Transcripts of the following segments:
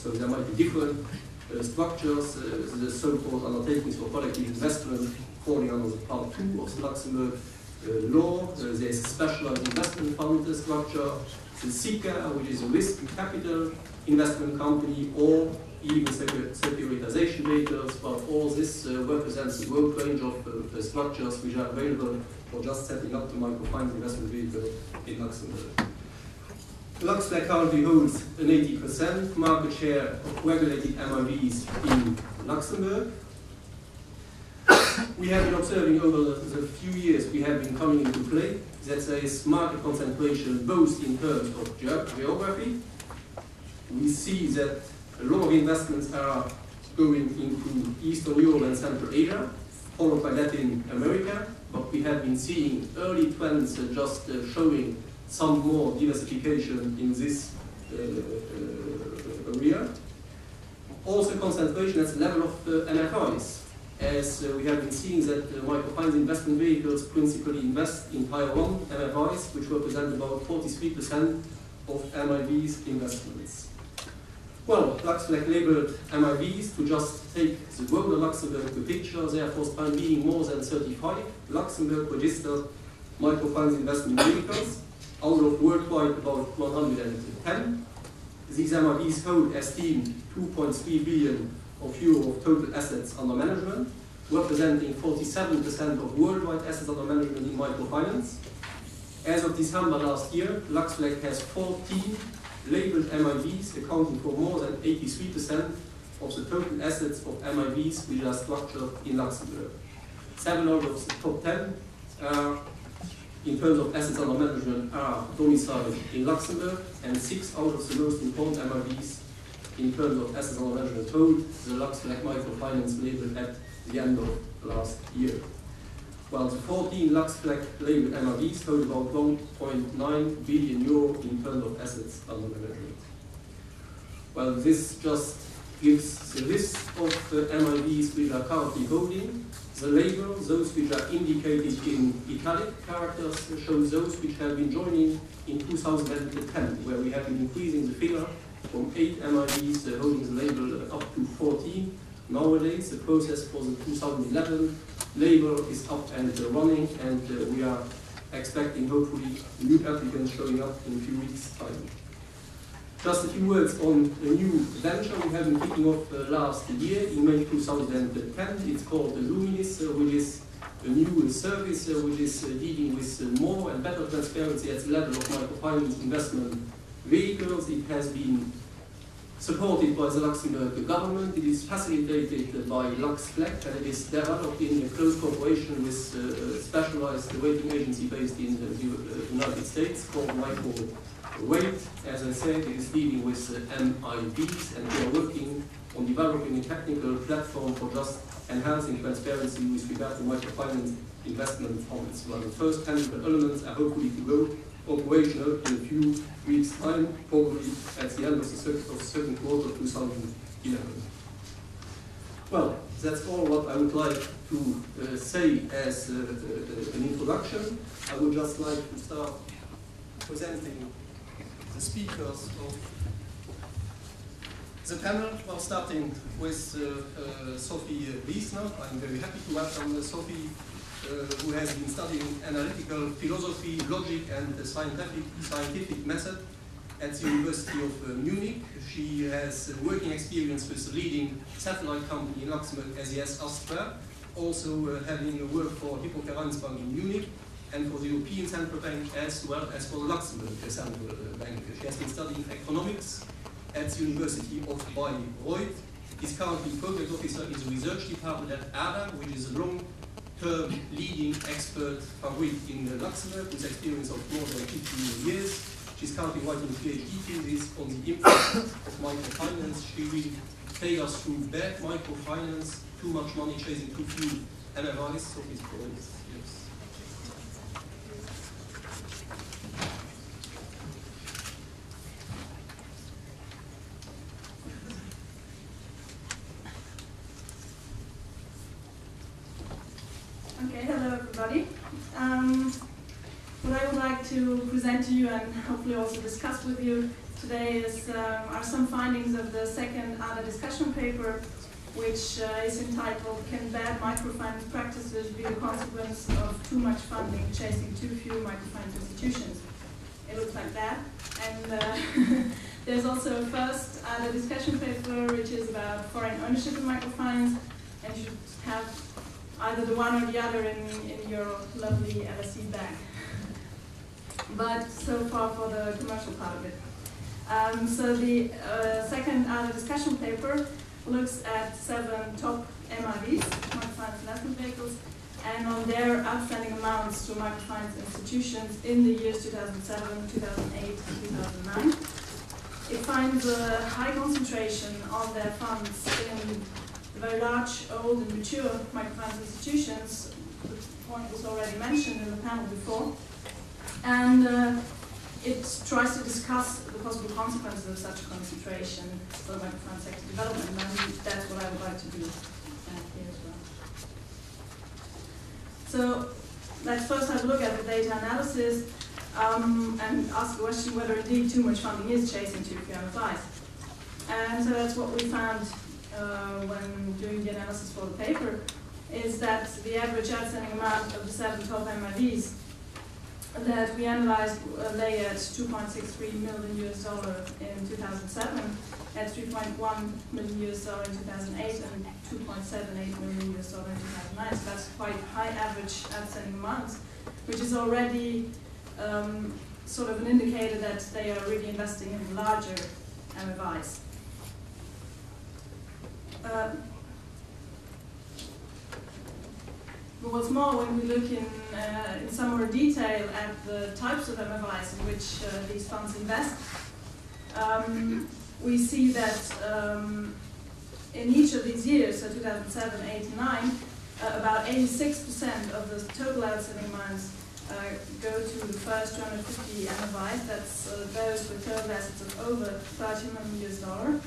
So there might be different structures, the so-called undertakings for collective investment falling under the Part 2 of the Luxembourg law. There is a specialized investment fund structure, the SICA, which is a risk and capital investment company, or even securitization vehicles, but all this represents a broad range of structures which are available for just setting up the microfinance investment vehicle in Luxembourg. LuxFlag currently holds an 80% market share of regulated MIVs in Luxembourg. We have been observing over the few years we have been coming into play that there is market concentration both in terms of geography. We see that a lot of investments are going into Eastern Europe and Central Asia, followed by Latin America, but we have been seeing early trends just showing some more diversification in this area. Also concentration at the level of MFIs, as we have been seeing that microfinance investment vehicles principally invest in Tier 1 MFIs, which represent about 43% of MIV's investments. Well, LuxFlag labeled MIVs to just take the broader Luxembourg picture. There are for the time being more than 35 Luxembourg registered microfinance investment vehicles, out of worldwide about 110. These MIVs hold esteemed 2.3 billion euro of total assets under management, representing 47% of worldwide assets under management in microfinance. As of December last year, LuxFlag has 14 labeled MIVs, accounting for more than 83% of the total assets of MIVs which are structured in Luxembourg. 7 out of the top 10 in terms of assets under management are domiciled in Luxembourg, and 6 out of the most important MIVs in terms of assets under management hold the LuxFlag microfinance label at the end of last year. While the 14 LuxFlag labeled MIVs hold about 1.9 billion euro in terms of assets under management. Well, this just gives the list of MIVs which are currently holding the label. Those which are indicated in italic characters show those which have been joining in 2010, where we have been increasing the figure from 8 MIVs holding the label up to 14. Nowadays, the process for the 2011 label is up and running, and we are expecting hopefully new applicants showing up in a few weeks' time. Just a few words on a new venture we have been kicking off last year in May 2010. It's called Luminis, which is a new service which is dealing with more and better transparency at the level of microfinance investment vehicles. It has been supported by the Luxembourg government. It is facilitated by LuxFlag, and it is developed in close cooperation with a specialized rating agency based in the United States called Microweight. As I said, it is dealing with MIVs, and we are working on developing a technical platform for just enhancing transparency with regard to microfinance investment funds. Well, the first tangible elements are hopefully to go operational in a few weeks' time, probably at the end of the second quarter of 2011. Well, that's all what I would like to say as an introduction. I would just like to start presenting the speakers of the panel. Well, starting with Sophie Wiesner. I'm very happy to welcome Sophie, who has been studying analytical philosophy, logic, and the scientific method at the University of Munich. She has working experience with the leading satellite company in Luxembourg, SES Astra, also having worked for Hypo Vereinsbank in Munich and for the European Central Bank, as well as for the Luxembourg Central Bank. She has been studying economics at the University of Bayreuth. Is currently project officer in the research department at ADA, which is a long-term leading expert fabric in Luxembourg with experience of more than 15 years. She's currently writing a PhD thesis on the impact of microfinance. She will take us through bad microfinance, too much money chasing too few MFIs. So please go ahead. Yes. Okay, hello everybody. What I would like to present to you and hopefully also discuss with you today are some findings of the second ADA discussion paper, which is entitled "Can Bad Microfinance Practices Be the Consequence of Too Much Funding Chasing Too Few Microfinance Institutions?" It looks like that. And there's also a first ADA discussion paper, which is about foreign ownership of microfinance, and you should have either the one or the other in your lovely LSE bag. But so far for the commercial part of it. So the second ADA discussion paper looks at 7 top MIVs, microfinance investment vehicles, and on their outstanding amounts to microfinance institutions in the years 2007, 2008, and 2009. It finds a high concentration of their funds in the very large, old and mature microfinance institutions. The point was already mentioned in the panel before. And it tries to discuss the possible consequences of such a concentration for the microfinance sector development, and that's what I would like to do here as well. So let's first have a look at the data analysis and ask the question whether indeed too much funding is chasing too few MFIs. And so that's what we found when doing the analysis for the paper, is that the average outstanding amount of the 7 top MIVs that we analyzed lay at $2.63 million in 2007, at $3.1 million in 2008, and $2.78 million in 2009. So that's quite high average outstanding amounts, which is already sort of an indicator that they are really investing in larger MFIs. But what's more, when we look in some more detail at the types of MFIs in which these funds invest, we see that in each of these years, so 2007, 8, and 9, about 86% of the total outstanding amounts go to the first 250 MFIs. That's those with total assets of over $30 million.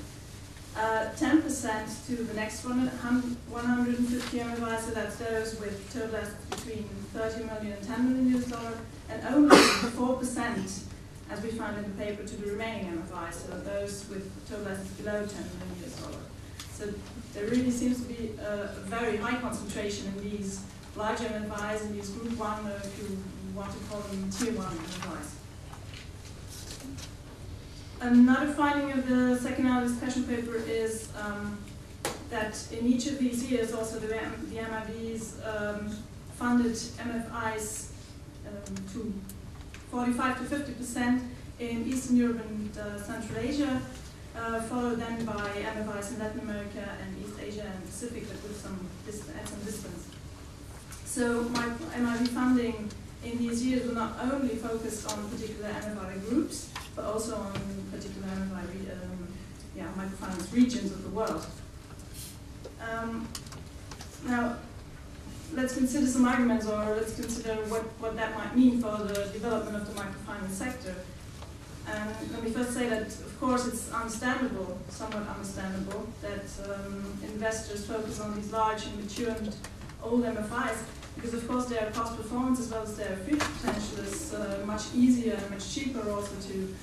10% to the next 150 MFIs, so that's those with total assets between $30 million and $10 million, and only 4%, as we found in the paper, to the remaining MFIs, so those with total assets below $10 million. So there really seems to be a very high concentration in these large MFIs, in these Group 1, if you want to call them Tier 1 MFIs. Another finding of the second ADA discussion paper is that in each of these years, also the MIVs funded MFIs to 45 to 50% in Eastern Europe and Central Asia, followed then by MFIs in Latin America and East Asia and Pacific, but with some distance. So MIV funding in these years were not only focused on particular MFI groups, but also on particular microfinance regions of the world. Now, let's consider some arguments, or let's consider what that might mean for the development of the microfinance sector. And let me first say that, of course, it's understandable, somewhat understandable, that investors focus on these large and mature and old MFIs, because of course their cost performance as well as their future potential is much easier and much cheaper also to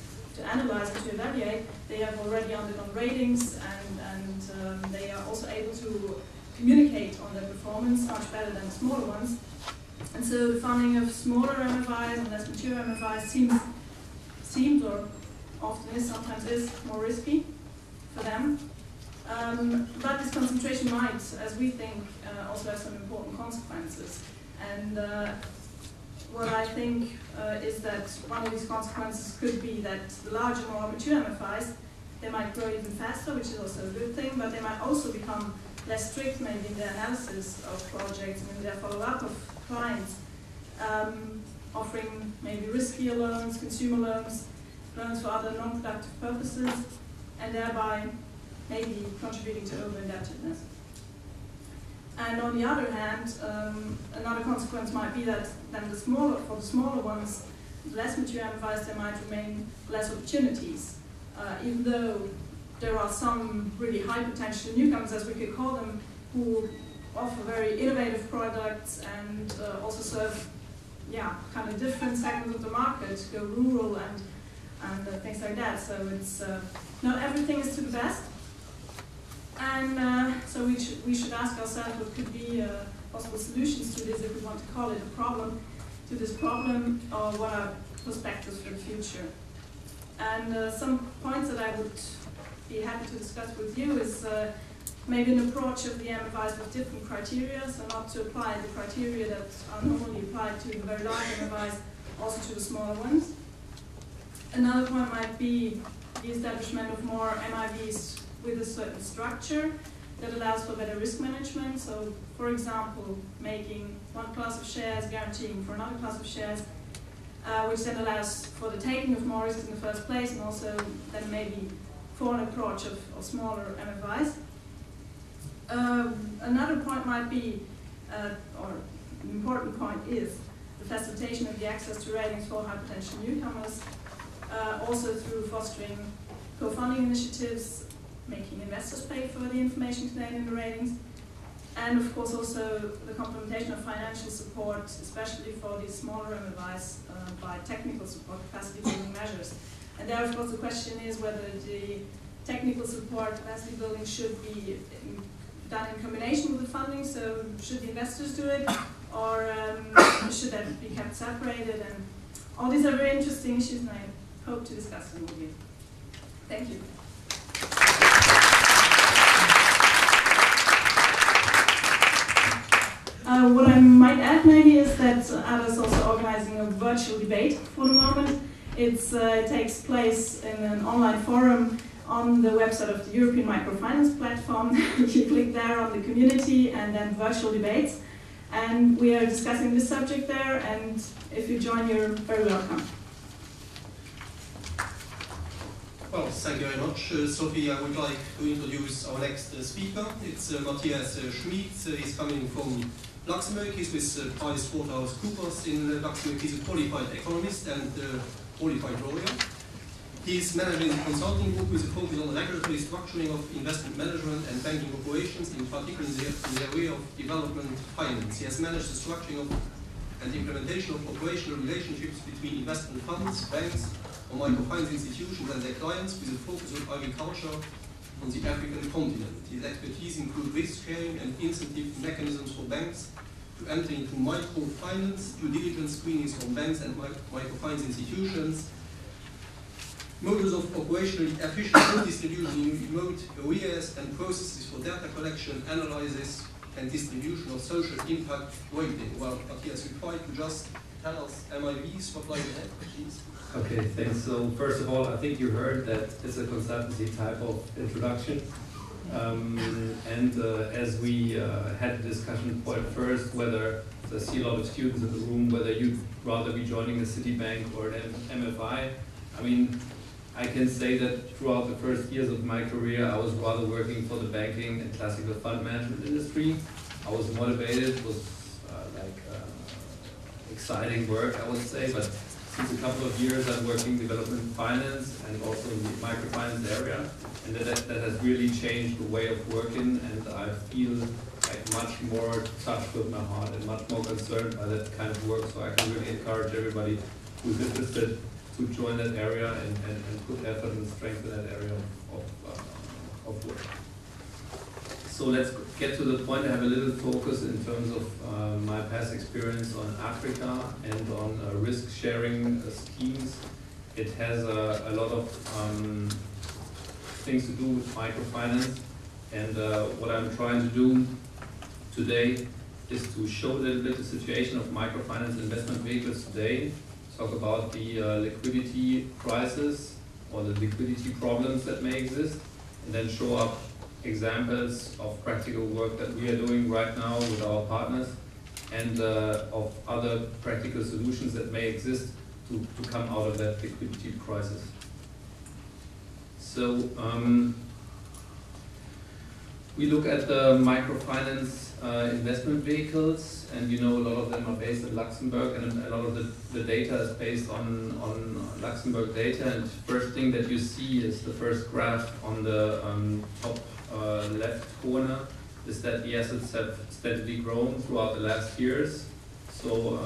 analyze and to evaluate. They have already undergone ratings, and they are also able to communicate on their performance much better than the smaller ones. And so the funding of smaller MFIs and less mature MFIs seems or often is, sometimes is, more risky for them. But this concentration might, as we think, also have some important consequences. And what I think is that one of these consequences could be that the larger, more mature MFIs, they might grow even faster, which is also a good thing, but they might also become less strict maybe in their analysis of projects and in their follow-up of clients, offering maybe riskier loans, consumer loans, loans for other non-productive purposes, and thereby maybe contributing to over-indebtedness. And on the other hand, another consequence might be that for the smaller ones, the less mature MFIs, there might remain less opportunities, even though there are some really high potential newcomers, as we could call them, who offer very innovative products and also serve kind of different segments of the market, go rural and things like that. So it's not everything is to the best. And so we should ask ourselves what could be possible solutions to this, if we want to call it a problem, to this problem, or what are perspectives for the future. And some points that I would be happy to discuss with you is maybe an approach of the MFIs with different criteria, so not to apply the criteria that are normally applied to the very large MFIs, also to the smaller ones. Another point might be the establishment of more MIVs with a certain structure that allows for better risk management. So, for example, making one class of shares guaranteeing for another class of shares, which then allows for the taking of more risks in the first place, and also then maybe for an approach of smaller MFIs. Another point might be, or an important point is, the facilitation of the access to ratings for high potential newcomers, also through fostering co-funding initiatives, making investors pay for the information contained in the ratings, and of course also the complementation of financial support, especially for these smaller MFIs, by technical support, capacity building measures. And there, of course, the question is whether the technical support, capacity building should be done in combination with the funding, so should the investors do it, or should that be kept separated? And all these are very interesting issues, and I hope to discuss them with you. Thank you. What I might add maybe is that ADA is also organizing a virtual debate for the moment. It takes place in an online forum on the website of the European Microfinance Platform. You click there on the community and then virtual debates. And we are discussing this subject there, and if you join, you're very welcome. Well, thank you very much, Sophie. I would like to introduce our next speaker. It's Matthias Schmid. He's coming from Luxembourg. He's with PricewaterhouseCoopers in Luxembourg. He's a qualified economist and qualified lawyer. He's managing a consulting group with a focus on regulatory structuring of investment management and banking operations, in particular in the area of development finance. He has managed the structuring of and implementation of operational relationships between investment funds, banks, or microfinance institutions and their clients, with a focus on agriculture on the African continent. His expertise includes risk sharing and incentive mechanisms for banks to enter into microfinance, due diligence screenings from banks and microfinance institutions, models of operationally efficient loan distribution in remote areas, and processes for data collection, analysis, and distribution of social impact rating. Well, Matthias, you try to just tell us MIVs, what lie ahead, please. Okay, thanks. So first of all, I think you heard that it's a consultancy type of introduction. As we had the discussion point first, whether I see a lot of students in the room, whether you'd rather be joining a Citibank or an MFI, I mean, I can say that throughout the first years of my career, I was rather working for the banking and classical fund management industry. I was motivated, it was exciting work, I would say, but since a couple of years I'm working development finance and also in the microfinance area, and that has really changed the way of working, and I feel like much more touched with my heart and much more concerned by that kind of work, so I can really encourage everybody who's interested to join that area and put effort and strength in that area of work. So let's get to the point. I have a little focus in terms of my past experience on Africa and on risk-sharing schemes. It has a lot of things to do with microfinance, and what I'm trying to do today is to show a little bit the situation of microfinance investment vehicles today, talk about the liquidity crisis or the liquidity problems that may exist, and then show up examples of practical work that we are doing right now with our partners, and of other practical solutions that may exist to come out of that liquidity crisis. So we look at the microfinance investment vehicles, and you know a lot of them are based in Luxembourg, and a lot of the data is based on Luxembourg data. And first thing that you see is the first graph on the top left corner, is that the assets have steadily grown throughout the last years. So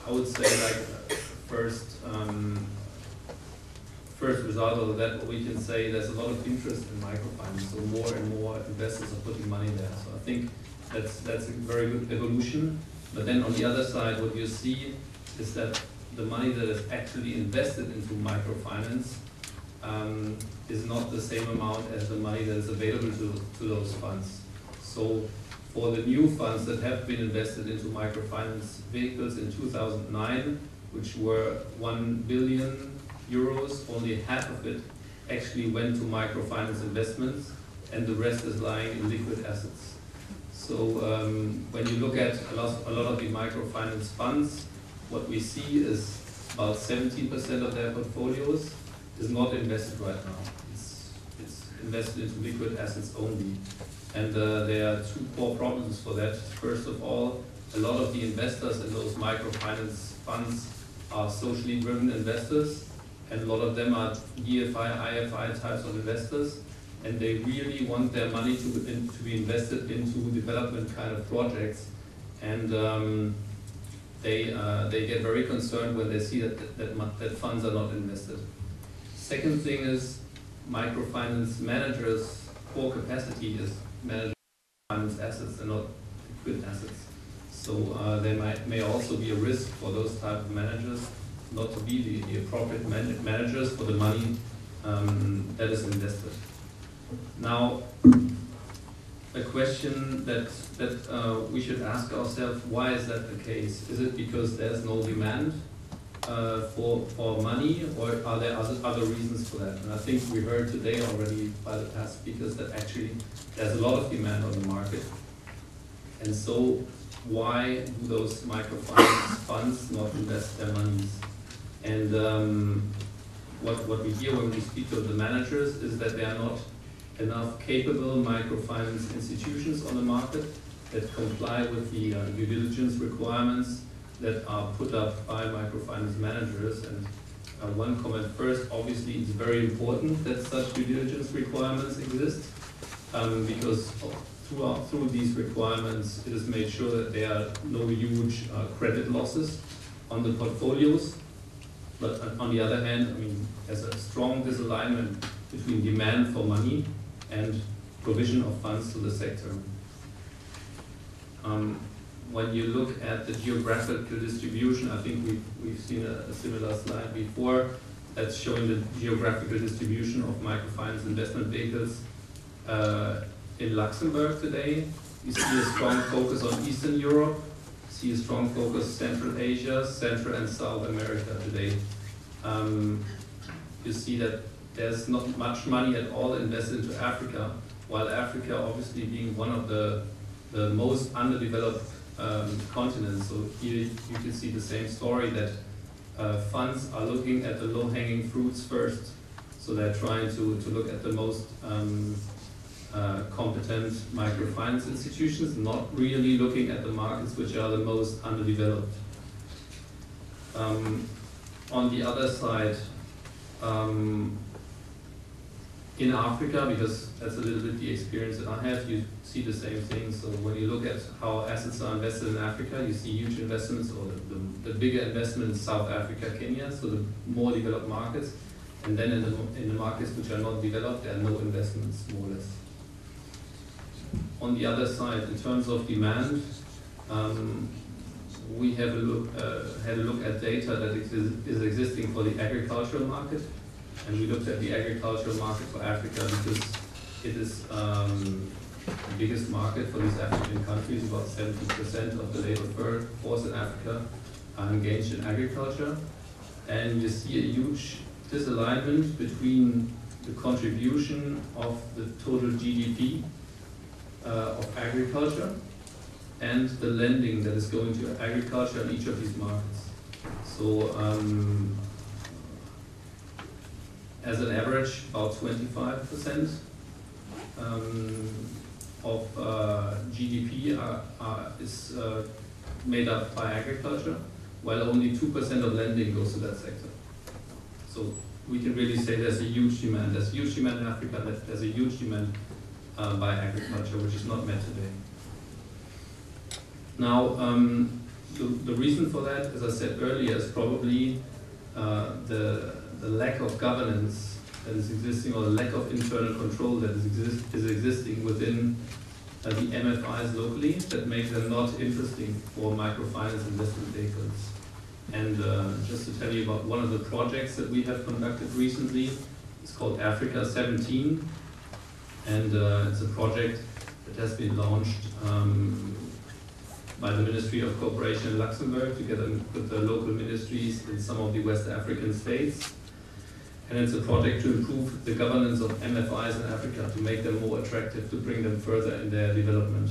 I would say like first first result of that, what we can say, there's a lot of interest in microfinance, so more and more investors are putting money there. So I think that's a very good evolution. But then on the other side, what you see is that the money that is actually invested into microfinance is not the same amount as the money that is available to those funds. So for the new funds that have been invested into microfinance vehicles in 2009, which were 1 billion euros, only half of it actually went to microfinance investments, and the rest is lying in liquid assets. So when you look at a lot of the microfinance funds, what we see is about 17% of their portfolios is not invested right now. It's invested into liquid assets only. And there are two core problems for that. First of all, a lot of the investors in those microfinance funds are socially driven investors, and a lot of them are DFI, IFI types of investors, and they really want their money to be invested into development kind of projects, and they get very concerned when they see that funds are not invested. Second thing is, microfinance managers' core capacity is managing finance assets and not liquid assets. So there may also be a risk for those type of managers not to be the appropriate managers for the money that is invested. Now, a question that we should ask ourselves, why is that the case? Is it because there's no demand for money, or are there other reasons for that? And I think we heard today already by the past speakers that actually there's a lot of demand on the market. And so why do those microfinance funds not invest their monies? And what we hear when we speak to the managers is that there are not enough capable microfinance institutions on the market that comply with the due diligence requirements that are put up by microfinance managers. And one comment first, obviously it's very important that such due diligence requirements exist, because through these requirements it is made sure that there are no huge credit losses on the portfolios. But on the other hand, I mean, there's a strong disalignment between demand for money and provision of funds to the sector. When you look at the geographical distribution, I think we've seen a similar slide before that's showing the geographical distribution of microfinance investment vehicles in Luxembourg today. You see a strong focus on Eastern Europe, see a strong focus Central Asia, Central and South America today. You see that there's not much money at all invested into Africa, while Africa obviously being one of the most underdeveloped continents. So here you can see the same story, that funds are looking at the low-hanging fruits first. So they're trying to look at the most competent microfinance institutions, not really looking at the markets which are the most underdeveloped. On the other side, in Africa, because that's a little bit the experience that I have, you see the same thing. So when you look at how assets are invested in Africa, you see huge investments, or the bigger investment in South Africa, Kenya, so the more developed markets. And then in the markets which are not developed, there are no investments, more or less. On the other side, in terms of demand, we have had a look at data that is existing for the agricultural market. And we looked at the agricultural market for Africa because it is the biggest market for these African countries. About 70% of the labor force in Africa are engaged in agriculture. And you see a huge disalignment between the contribution of the total GDP of agriculture and the lending that is going to agriculture in each of these markets. So as an average, about 25% of GDP is made up by agriculture, while only 2% of lending goes to that sector. So we can really say there's a huge demand. There's huge demand in Africa, there's a huge demand by agriculture, which is not met today. Now, the reason for that, as I said earlier, is probably the the lack of governance that is existing, or the lack of internal control that is existing within the MFIs locally, that makes them not interesting for microfinance investment vehicles. And just to tell you about one of the projects that we have conducted recently, it's called Africa 17, and it's a project that has been launched by the Ministry of Cooperation in Luxembourg together with the local ministries in some of the West African states. And it's a project to improve the governance of MFIs in Africa, to make them more attractive, to bring them further in their development.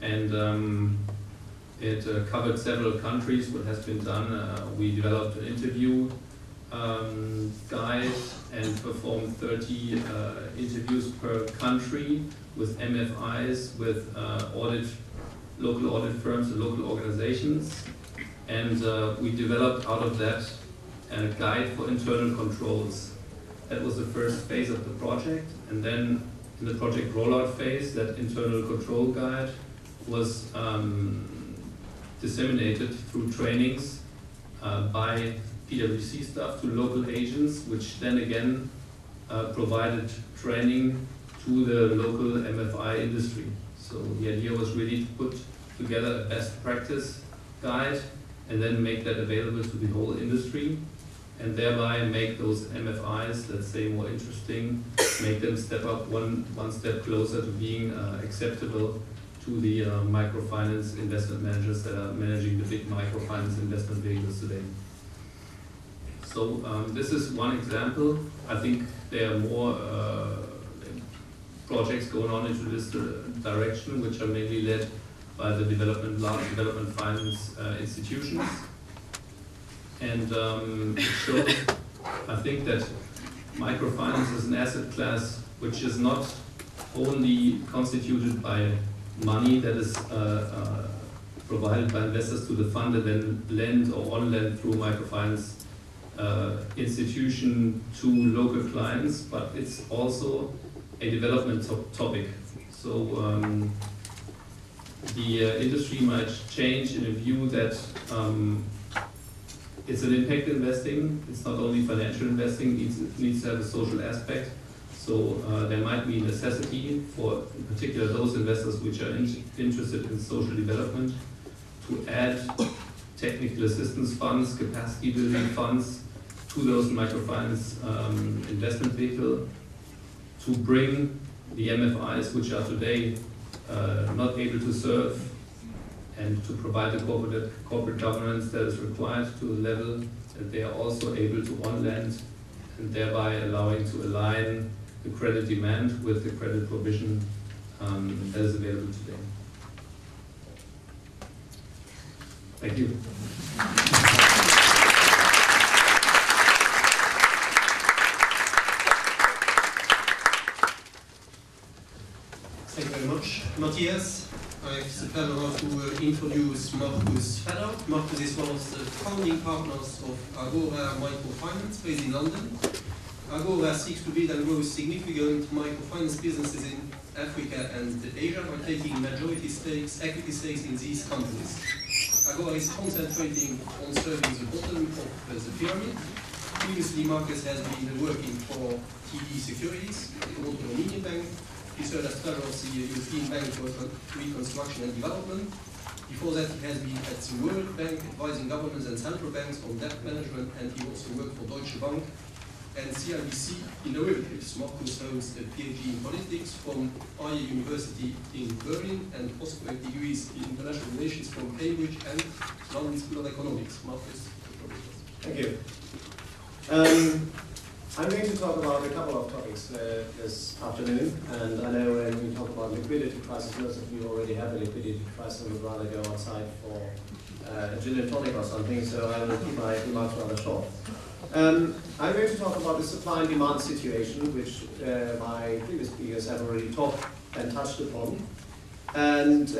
And it covered several countries. What has been done, we developed an interview guide and performed 30 interviews per country with MFIs, with local audit firms and local organizations. And we developed out of that a guide for internal controls. That was the first phase of the project. And then in the project rollout phase, that internal control guide was disseminated through trainings by PwC staff to local agents, which then again provided training to the local MFI industry. So the idea was really to put together a best practice guide and then make that available to the whole industry, and thereby make those MFIs, let's say, more interesting, make them step up one step closer to being acceptable to the microfinance investment managers that are managing the big microfinance investment vehicles today. So this is one example. I think there are more projects going on into this direction, which are mainly led by the large development finance institutions. And it shows, I think, that microfinance is an asset class which is not only constituted by money that is provided by investors to the fund and then lend or on lend through microfinance institution to local clients, but it's also a development topic. So the industry might change in a view that it's an impact investing. It's not only financial investing, it needs to have a social aspect. So there might be necessity for, in particular, those investors which are interested in social development to add technical assistance funds, capacity building funds to those microfinance investment vehicle, to bring the MFIs which are today not able to serve, and to provide the corporate governance that is required to the level that they are also able to on-lend, and thereby allowing to align the credit demand with the credit provision that is available today. Thank you. Thank you very much, Matthias. I have the pleasure now to introduce Marcus Fedder. Marcus is one of the founding partners of Agora Microfinance, based in London. Agora seeks to build and grow significant microfinance businesses in Africa and Asia by taking majority stakes, equity stakes in these countries. Agora is concentrating on serving the bottom of the pyramid. Previously, Marcus has been working for TD Securities, the Romanian bank. He served as fellow of the European Bank for Reconstruction and Development. Before that, he has been at the World Bank, advising governments and central banks on debt management, and he also worked for Deutsche Bank and CIBC in derivatives. Marcus holds a PhD in politics from IE University in Berlin and postgraduate degrees in international relations from Cambridge and London School of Economics. Marcus. Thank you. I'm going to talk about a couple of topics this afternoon, and I know when we talk about liquidity crisis, most of you already have a liquidity crisis and would rather go outside for a gin and tonic or something, so I will keep my remarks rather short. I'm going to talk about the supply and demand situation, which my previous speakers have already talked and touched upon, and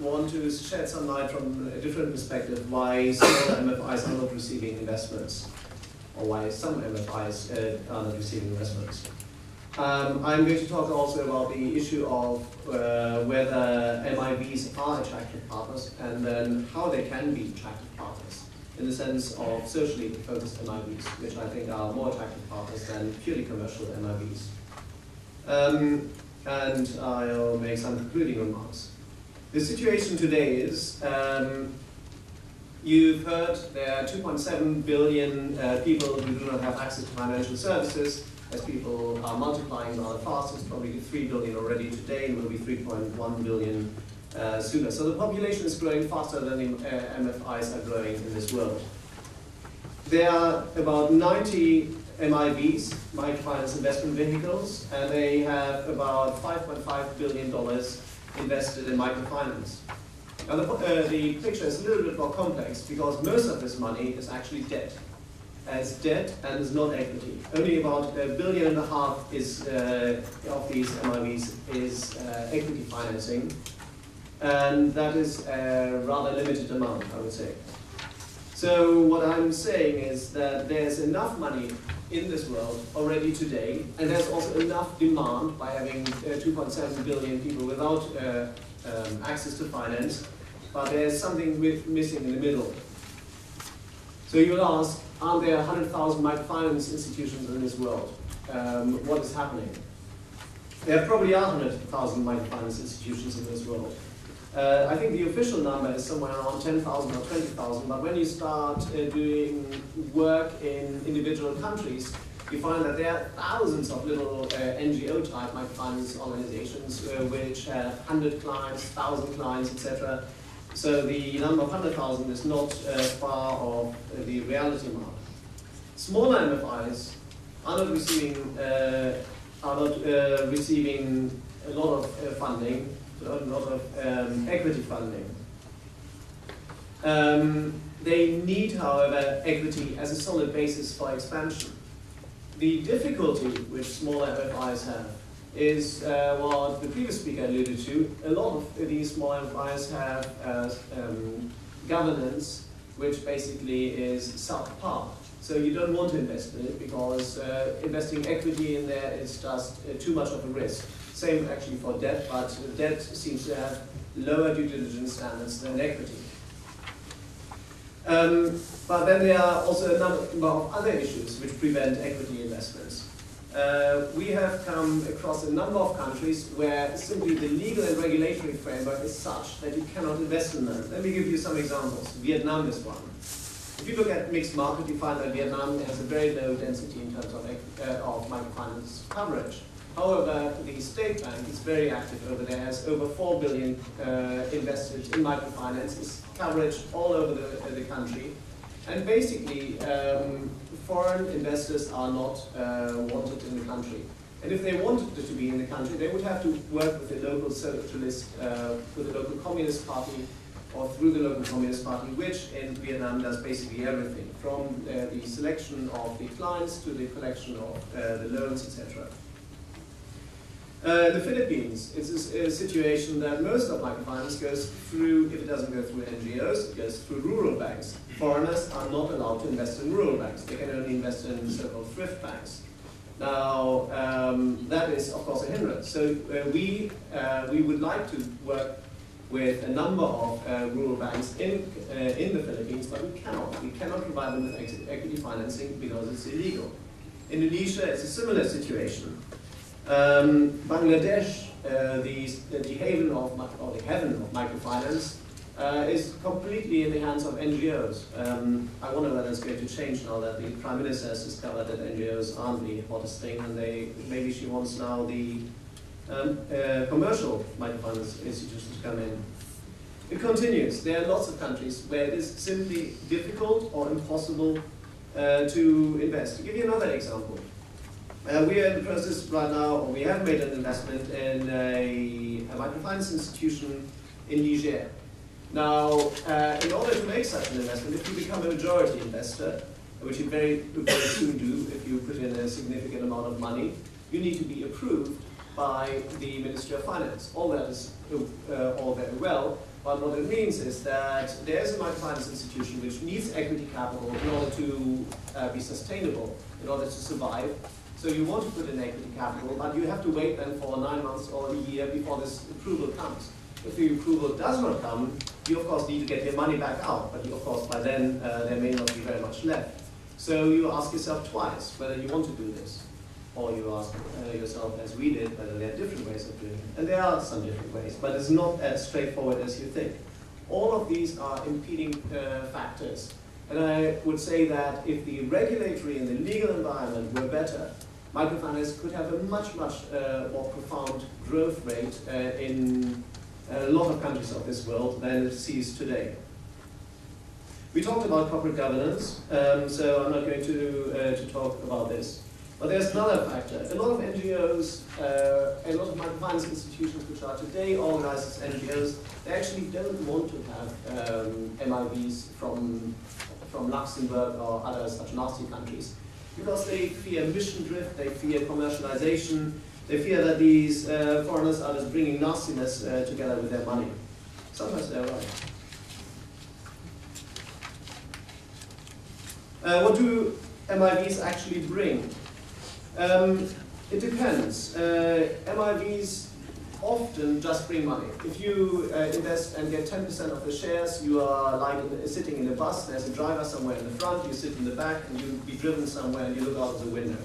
want to shed some light from a different perspective why smaller MFIs are not receiving investments, or why some MFIs are not receiving investments. I'm going to talk also about the issue of whether MIVs are attractive partners, and then how they can be attractive partners. in the sense of socially focused MIBs, which I think are more attractive partners than purely commercial MIBs. And I'll make some concluding remarks. The situation today is, you've heard there are 2.7 billion people who do not have access to financial services. As people are multiplying rather fast, it's probably 3 billion already today, and will be 3.1 billion sooner. So the population is growing faster than the MFIs are growing in this world. There are about 90 MIVs, microfinance investment vehicles, and they have about $5.5 billion invested in microfinance. Now the picture is a little bit more complex because most of this money is actually debt. It's debt and is not equity. Only about $1.5 billion is, of these MIVs is equity financing, and that is a rather limited amount, I would say. So what I'm saying is that there's enough money in this world already today, and there's also enough demand by having 2.7 billion people without access to finance, but there's something missing in the middle. So you will ask, aren't there 100,000 microfinance institutions in this world? What is happening? There probably are 100,000 microfinance institutions in this world. I think the official number is somewhere around 10,000 or 20,000, but when you start doing work in individual countries, you find that there are thousands of little NGO-type microfinance organizations which have 100 clients, 1,000 clients, etc. So the number of 100,000 is not far off the reality mark. Smaller MFIs are not receiving a lot of funding, a lot of equity funding. They need, however, equity as a solid basis for expansion. The difficulty which smaller MFIs have is what the previous speaker alluded to. A lot of these small MFIs have governance which basically is subpar. So you don't want to invest in it because investing equity in there is just too much of a risk. Same actually for debt, but debt seems to have lower due diligence standards than equity. But then there are also a number of other issues which prevent equity investments. We have come across a number of countries where simply the legal and regulatory framework is such that you cannot invest in them. Let me give you some examples. Vietnam is one. If you look at mixed market, you find that Vietnam has a very low density in terms of microfinance coverage. However, the state bank is very active over there, has over 4 billion invested in microfinance, is coverage all over the country. And basically, foreign investors are not wanted in the country. And if they wanted to be in the country, they would have to work with the local socialist, with the local communist party, or through the local communist party, which in Vietnam does basically everything, from the selection of the clients to the collection of the loans, etc. The Philippines is a situation that most of microfinance goes through, if it doesn't go through NGOs, it goes through rural banks. Foreigners are not allowed to invest in rural banks. They can only invest in so-called thrift banks. Now, that is, of course, a hindrance. So we would like to work with a number of rural banks in the Philippines, but we cannot. We cannot provide them with equity financing because it's illegal. Indonesia is a similar situation. Bangladesh, the haven of, or the heaven of microfinance, is completely in the hands of NGOs. I wonder whether it's going to change now that the Prime Minister has discovered that NGOs aren't the hottest thing, and maybe she wants now the commercial microfinance institutions to come in. It continues. There are lots of countries where it is simply difficult or impossible to invest. To give you another example, we are in the process right now, or we have made an investment in a microfinance institution in Niger. Now, in order to make such an investment, if you become a majority investor, which you very, very soon do if you put in a significant amount of money, you need to be approved by the Ministry of Finance. All that is all very well, but what it means is that there is a microfinance institution which needs equity capital in order to be sustainable, in order to survive. So you want to put in equity capital, but you have to wait then for 9 months or a year before this approval comes. If the approval does not come, you of course need to get your money back out, but you, of course by then there may not be very much left. So you ask yourself twice whether you want to do this, or you ask yourself, as we did, whether there are different ways of doing it. And there are some different ways, but it's not as straightforward as you think. All of these are impeding factors. And I would say that if the regulatory and the legal environment were better, microfinance could have a much more profound growth rate in a lot of countries of this world than it sees today. We talked about corporate governance, so I'm not going to talk about this. But there's another factor. A lot of NGOs, a lot of microfinance institutions which are today organized as NGOs, they actually don't want to have MIVs from Luxembourg or other such nasty countries, because they fear mission drift, they fear commercialization, they fear that these foreigners are just bringing nastiness together with their money. Sometimes they're right. What do MIVs actually bring? It depends. MIVs often just bring money. If you invest and get 10% of the shares, you are like sitting in a bus, there's a driver somewhere in the front, you sit in the back, and you'll be driven somewhere and you look out of the window.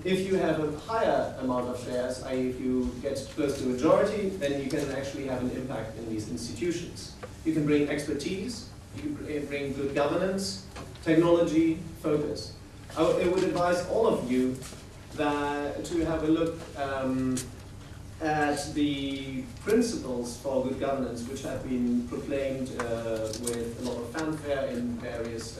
If you have a higher amount of shares, i.e. if you get close to majority, then you can actually have an impact in these institutions. You can bring expertise, you can bring good governance, technology, focus. I would advise all of you that to have a look at the principles for good governance, which have been proclaimed with a lot of fanfare in various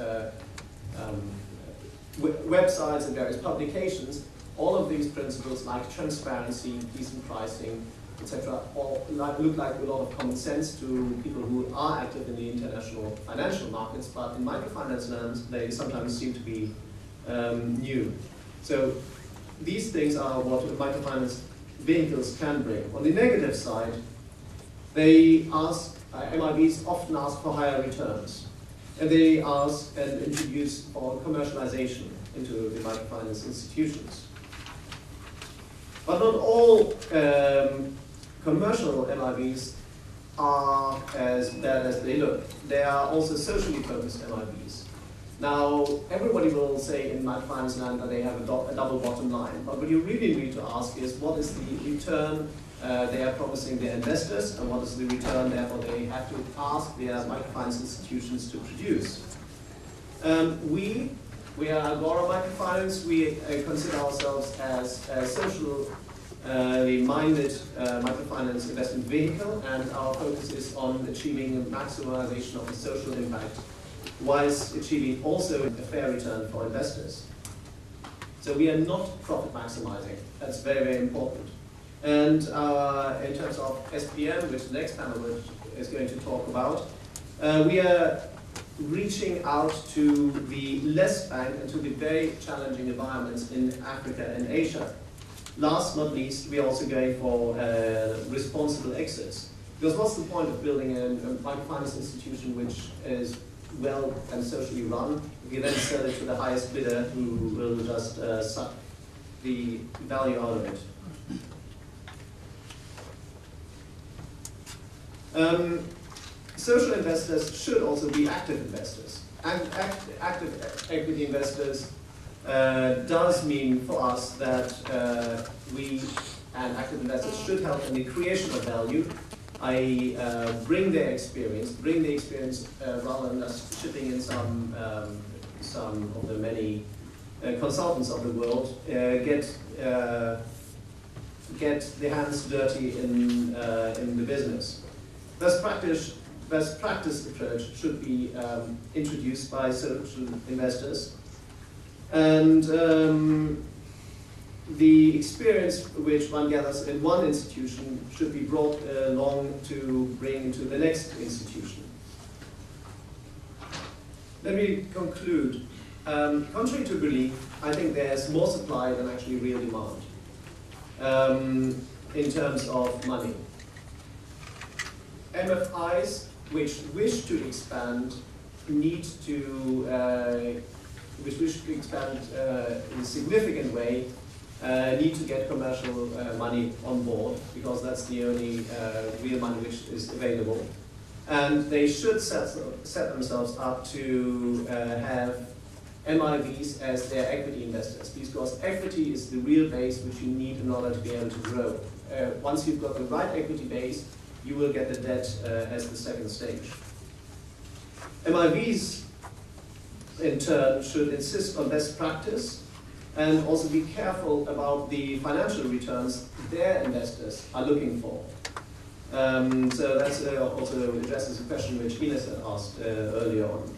websites and various publications. All of these principles, like transparency, decent pricing, etc., all look like a lot of common sense to people who are active in the international financial markets, but in microfinance land, they sometimes seem to be new. So these things are what microfinance vehicles can bring. On the negative side, they ask, MIVs often ask for higher returns. And they ask and introduce for commercialization into the microfinance institutions. But not all commercial MIVs are as bad as they look. They are also socially focused MIVs. Now, everybody will say in microfinance land that they have a double bottom line, but what you really need to ask is what is the return they are promising their investors, and what is the return, therefore, they have to ask their microfinance institutions to produce. We are Agora Microfinance. We consider ourselves as a socially minded microfinance investment vehicle, and our focus is on achieving maximization of the social impact, whilst achieving also a fair return for investors. So we are not profit maximizing. That's very, very important. And in terms of SPM, which the next panel is going to talk about, we are reaching out to the less banked and to the very challenging environments in Africa and Asia. Last but not least, we are also going for responsible exits. Because what's the point of building a microfinance institution which is well and socially run if you then sell it to the highest bidder who will just suck the value out of it? Social investors should also be active investors. And active equity investors does mean for us that we and active investors should help in the creation of value. Bring their experience, rather than just shipping in some of the many consultants of the world, get their hands dirty in the business. Best practice approach should be introduced by social investors, and the experience which one gathers in one institution should be brought along to bring into the next institution. Let me conclude. Contrary to belief, I think there's more supply than actually real demand in terms of money. MFIs which wish to expand need to, in a significant way, need to get commercial money on board, because that's the only real money which is available. And they should set themselves up to have MIVs as their equity investors, because equity is the real base which you need in order to be able to grow. Once you've got the right equity base, you will get the debt as the second stage. MIVs, in turn, should insist on best practice and also be careful about the financial returns their investors are looking for. So that's also addresses a question which Ines had asked earlier on.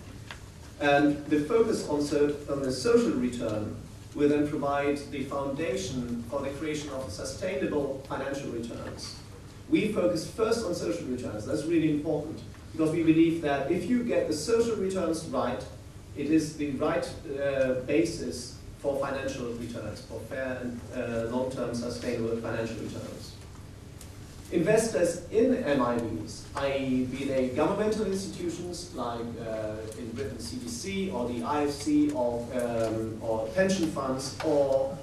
And the focus on the social return will then provide the foundation for the creation of sustainable financial returns. We focus first on social returns. That's really important, because we believe that if you get the social returns right, it is the right basis for financial returns, for fair and long-term sustainable financial returns. Investors in MIVs, i.e. be they governmental institutions like in Britain CDC or the IFC or pension funds or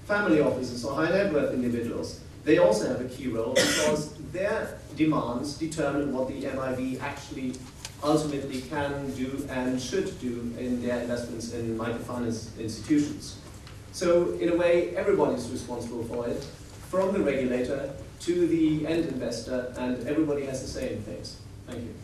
family offices or high net worth individuals, they also have a key role, because their demands determine what the MIV actually ultimately can do and should do in their investments in microfinance institutions. So in a way, everybody is responsible for it, from the regulator to the end investor, and everybody has to say in things. Thank you.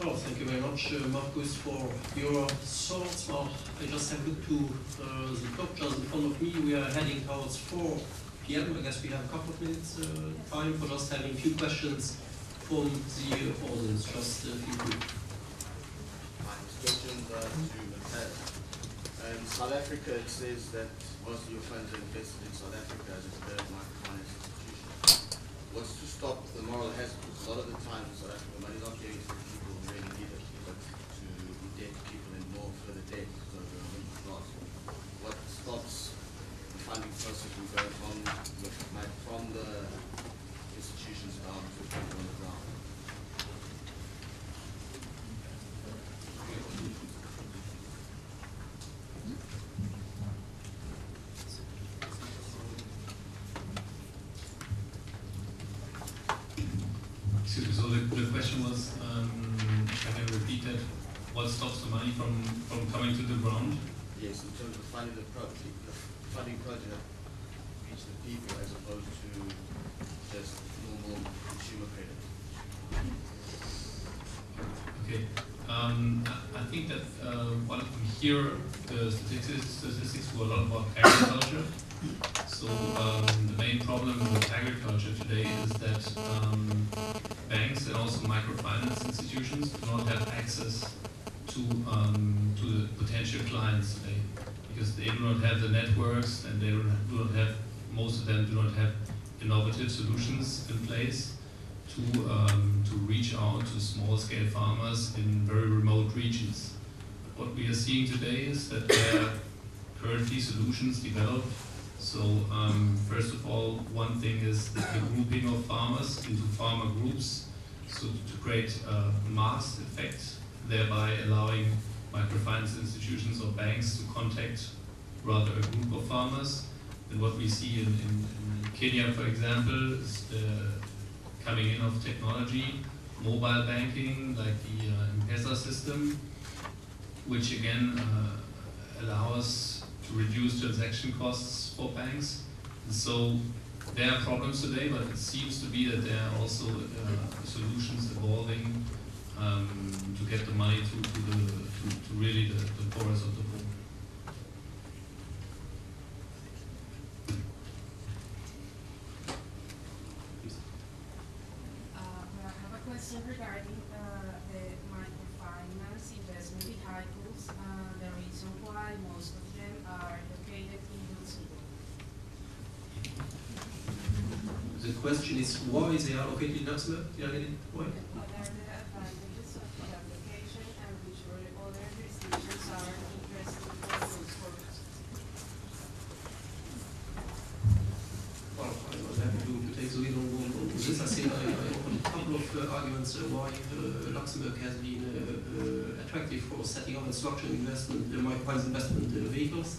Well, thank you very much, Markus, for your thoughts. Well, I just have looked to the clock just in front of me. We are heading towards 4 p.m. I guess we have a couple of minutes time for just having a few questions from the audience. Just a few quick. Question to Matthias. In South Africa, it says that most of your funds are invested in South Africa as a third microfinance institution. What's to stop the moral hazard? Because a lot of the time in South Africa, money is not going to the people who really need it, but to indebt people in more further debt, so the middle class. What stops the funding process from going from the institutions down to people on the ground? So the question was, can I repeat that? What stops the money from coming to the ground? Yes, in terms of funding the project that reach the people as opposed to just normal consumer credit. Okay. I think that what we hear the statistics were a lot about agriculture. So the main problem with agriculture today is that banks and also microfinance institutions do not have access to the potential clients today, because they do not have the networks, and they do not have, most of them do not have innovative solutions in place to reach out to small-scale farmers in very remote regions. What we are seeing today is that there are currently solutions developed. So first of all, one thing is the grouping of farmers into farmer groups, so to create a mass effect, thereby allowing microfinance institutions or banks to contact rather a group of farmers. And what we see in Kenya, for example, is the coming in of technology, mobile banking, like the M-Pesa system, which again allows to reduce transaction costs for banks. And so there are problems today, but it seems to be that there are also solutions evolving to get the money to really the poorest of the poor. I have a question regarding the microfinance investment vehicles. The reason why most of them are located in Luxembourg. The question is why they are located in Luxembourg? Did I get it right? What are the advantages of the application, and which other jurisdictions are interested for those purposes? Well, I was happy to take the lead on this. I think I opened a couple couple of arguments why Luxembourg has been attractive for setting up and structuring microfinance investment vehicles.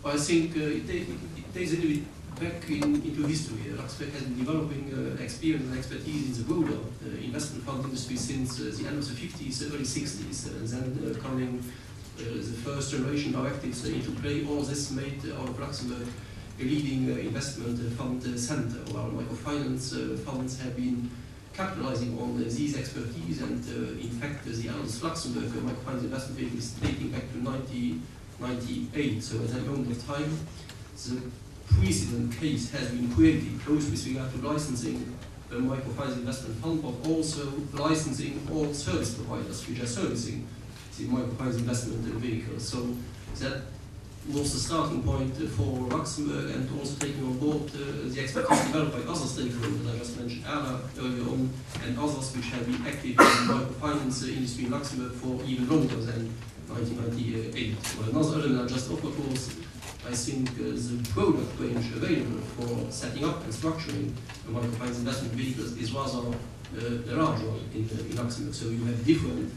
I think it takes a little bit back into history. Luxembourg has been developing experience and expertise in the broader investment fund industry since the end of the 50s, early 60s, and then coming the first generation directives into play. All this made out of Luxembourg a leading investment fund center, while microfinance funds have been capitalizing on these expertise, and in fact the eldest Luxembourg microfinance investment vehicle is dating back to 1998, so at that moment of time the precedent case has been created close with regard to licensing a microfinance investment fund, but also licensing all service providers which are servicing the microfinance investment vehicles. So that was the starting point for Luxembourg, and also taking on board the expertise developed by other stakeholders I just mentioned earlier on, and others which have been active in the microfinance industry in Luxembourg for even longer than 1998. Well, another element I just offered was, I think, the product range available for setting up and structuring microfinance investment vehicles is rather a large one in Luxembourg. So you have different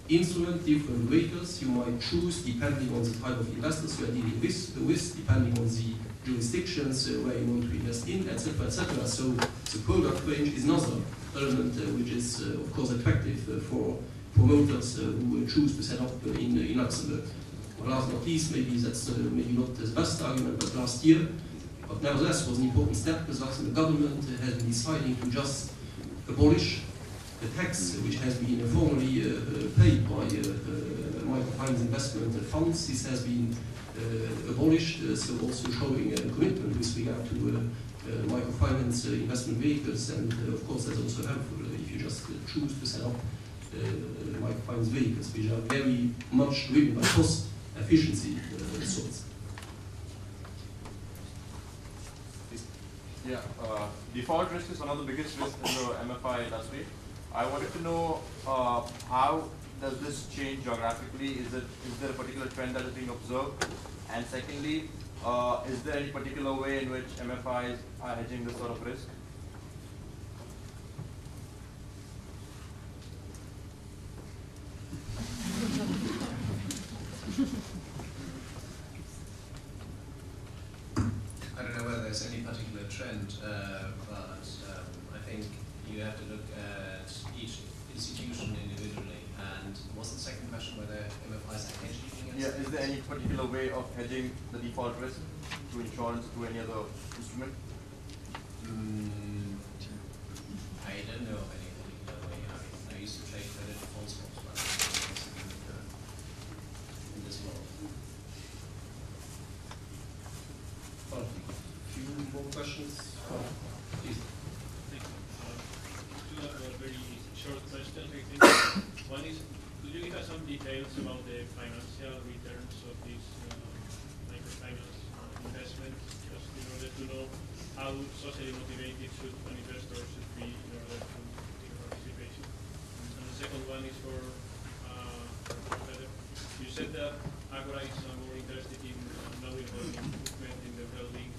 instruments, different vehicles you might choose depending on the type of investors you are dealing with, depending on the jurisdictions where you want to invest in, etc., etc. So the product range is another element which is, of course, attractive for promoters who choose to set up in Luxembourg. Well, last but not least, maybe that's maybe not the best argument, but last year, but nevertheless was an important step. The Luxembourg government has been deciding to just abolish the tax which has been formally paid by microfinance investment funds. This has been abolished, so also showing a commitment with regard to microfinance investment vehicles, and of course that's also helpful if you just choose to set up microfinance vehicles, which are very much driven by cost efficiency sorts. Yeah, default risk is one of the biggest risks in the MFI industry. I wanted to know how does this change geographically? Is there a particular trend that is being observed? And secondly, is there any particular way in which MFIs are hedging this sort of risk? I don't know whether there's any particular trend, but I think you have to look at each institution individually. And what's the second question, whether MFIs are hedging against? Yeah, is there any particular way of hedging the default risk through insurance, through any other instrument? I don't know of any particular way. I used to trade credit default swaps, but in this world. Well, a few more questions? Please. Two very short questions, I think. One is, could you give us some details about the financial returns of this microfinance investment, just in order to know how socially motivated should an investor should be in order to take participation? And the second one is for Peter. You said that Agora is more interested in knowing about the improvement in the well-being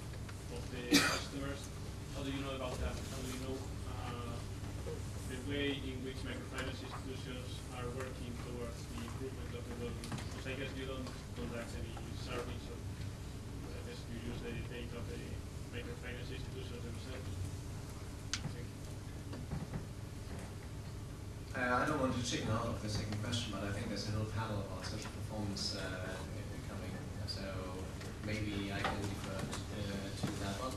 of the customers. How do you know about that? How do you know the way in which microfinance institutions are working towards the improvement of the well-being? Because I guess you don't conduct any surveys, or I guess you use the data of the microfinance institutions themselves. Thank you. I don't want to chicken out of the second question, but I think there's a whole panel about social performance coming, so maybe I can refer to that one.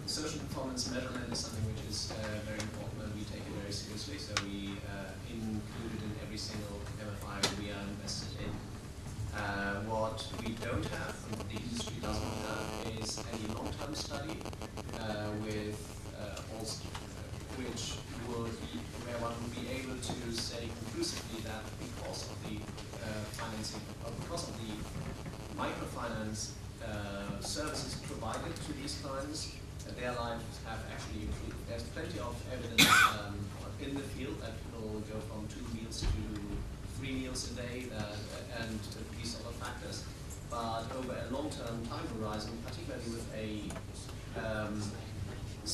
Social performance measurement is something which is very important, and we take it very seriously, so we include it in every single MFI we are invested in. What we don't have, and the industry doesn't have, is any long-term study with which where one would be able to say conclusively that because of the financing, or because of the microfinance services provided to these clients, their lives have actually improved. There's plenty of evidence in the field that people go from 2 meals to 3 meals a day, and these other factors. But over a long-term time horizon, particularly with a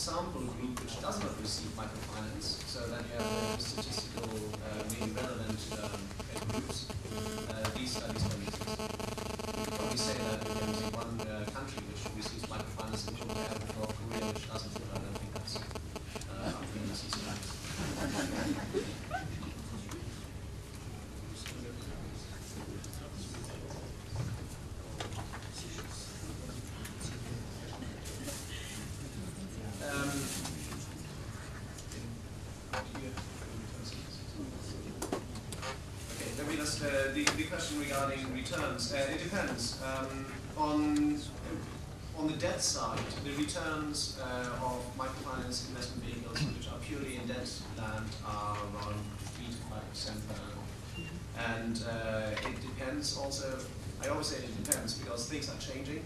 sample group which does not receive microfinance, so that you have statistical, really relevant groups, these studies don't exist. You could probably say that we can take one country which receives microfinance and compare it with North Korea, which doesn't. I don't think that's something that's easy. The question regarding returns, it depends. On the debt side, the returns of microfinance investment vehicles which are purely in debt land are around 3 to 5% per annum. And it depends also, I always say it depends because things are changing.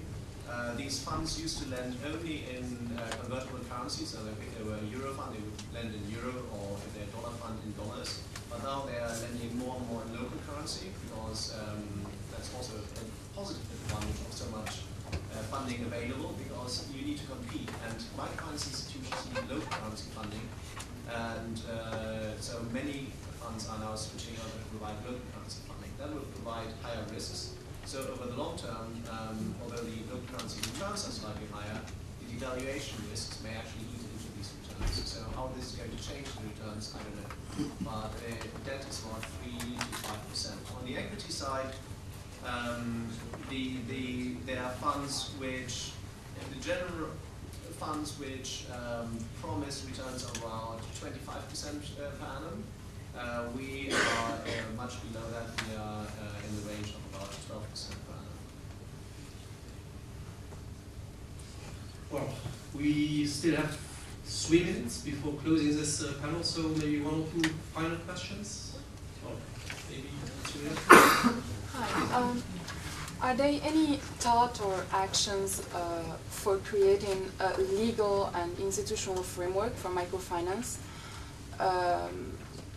These funds used to lend only in convertible currencies, so if they were a euro fund, they would lend in euro, or if they're a dollar fund, in dollars. But now they are lending more and more in local currency because that's also a positive advantage of so much funding available because you need to compete. And microfinance institutions need local currency funding, and so many funds are now switching over to provide local currency funding. That will provide higher risks. So over the long term, although the local currency returns are slightly higher, the devaluation risks may actually eat into these returns. So how this is going to change the returns, I don't know. But debt is about 3 to 5%. On the equity side, there are funds which, the general funds which promise returns around 25% per annum. We are much below that. We are in the range of about 12% per annum. Well, we still have 3 minutes before closing this panel, so maybe 1 or 2 final questions? Or maybe Hi. Are there any thought or actions for creating a legal and institutional framework for microfinance,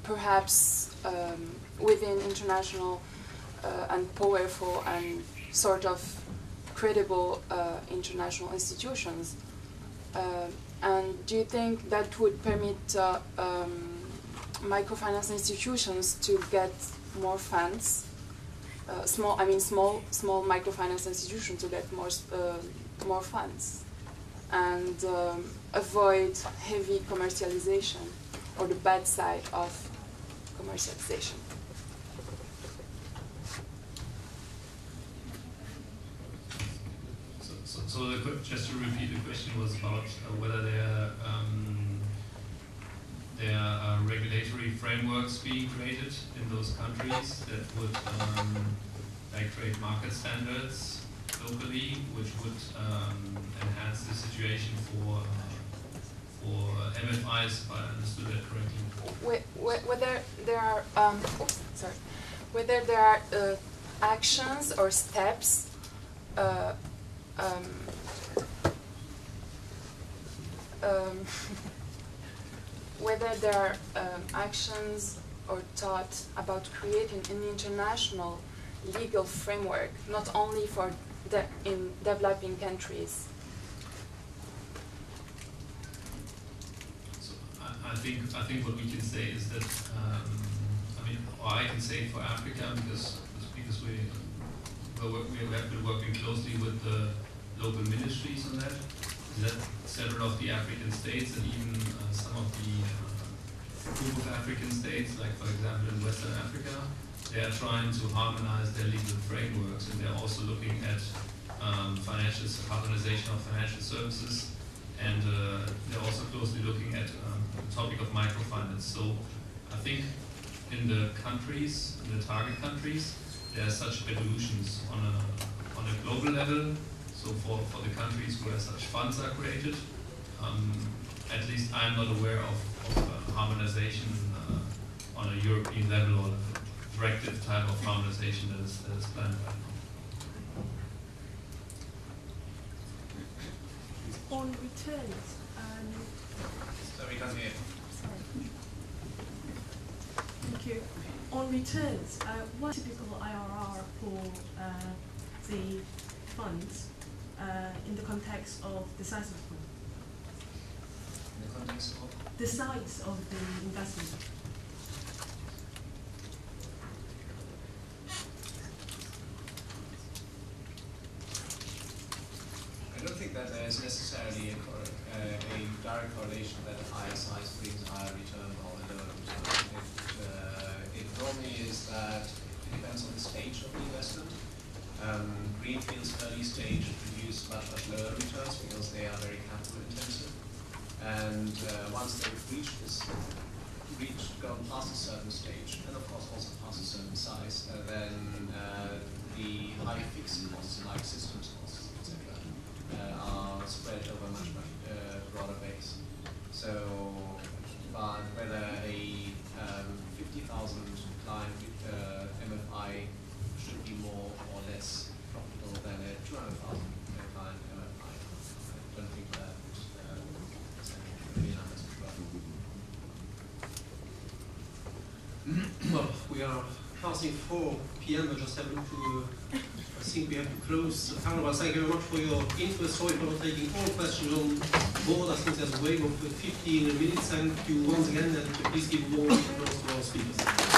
perhaps within international and powerful and sort of credible international institutions? And do you think that would permit microfinance institutions to get more funds? Small microfinance institutions to get more funds and avoid heavy commercialization or the bad side of commercialization. So just to repeat, the question was about whether there are regulatory frameworks being created in those countries that would create market standards locally, which would enhance the situation for MFIs, if I understood that correctly. Whether there are whether there are actions or steps whether there are actions or thought about creating an international legal framework, not only for in developing countries. So I think what we can say is that or I can say for Africa because we have been working closely with the local ministries on that several of the African states and even some of the group of African states, like for example in Western Africa, they are trying to harmonize their legal frameworks, and they're also looking at harmonization of financial services, and they're also closely looking at the topic of microfinance. So I think in the countries, in the target countries, there are such evolutions on a global level. So for the countries where such funds are created, at least I'm not aware of harmonization on a European level or a directive type of harmonization that is planned right now. On returns, so we can hear. Thank you. On returns, what typical IRR for the funds in the context of the size of the fund? the size of the investment. I don't think that there is necessarily a direct correlation that a higher size brings a higher return or a lower return. It normally is that it depends on the stage of the investment. Greenfields early stage produce much lower returns because they are very capital intensive. And once they've gone past a certain stage, and of course also past a certain size, then the high fixed costs like systems costs, etc., are spread over much broader base. So, but whether a 50,000 client MFI should be more or less profitable than a 200,000 client MFI, I don't think that really matters. Well, we are passing 4 p.m. I just have to, I think we have to close the panel. But thank you very much for your interest. Sorry for not taking all questions on board. I think there's a wave of 15 minutes. Thank you once again, and please give more applause to our speakers.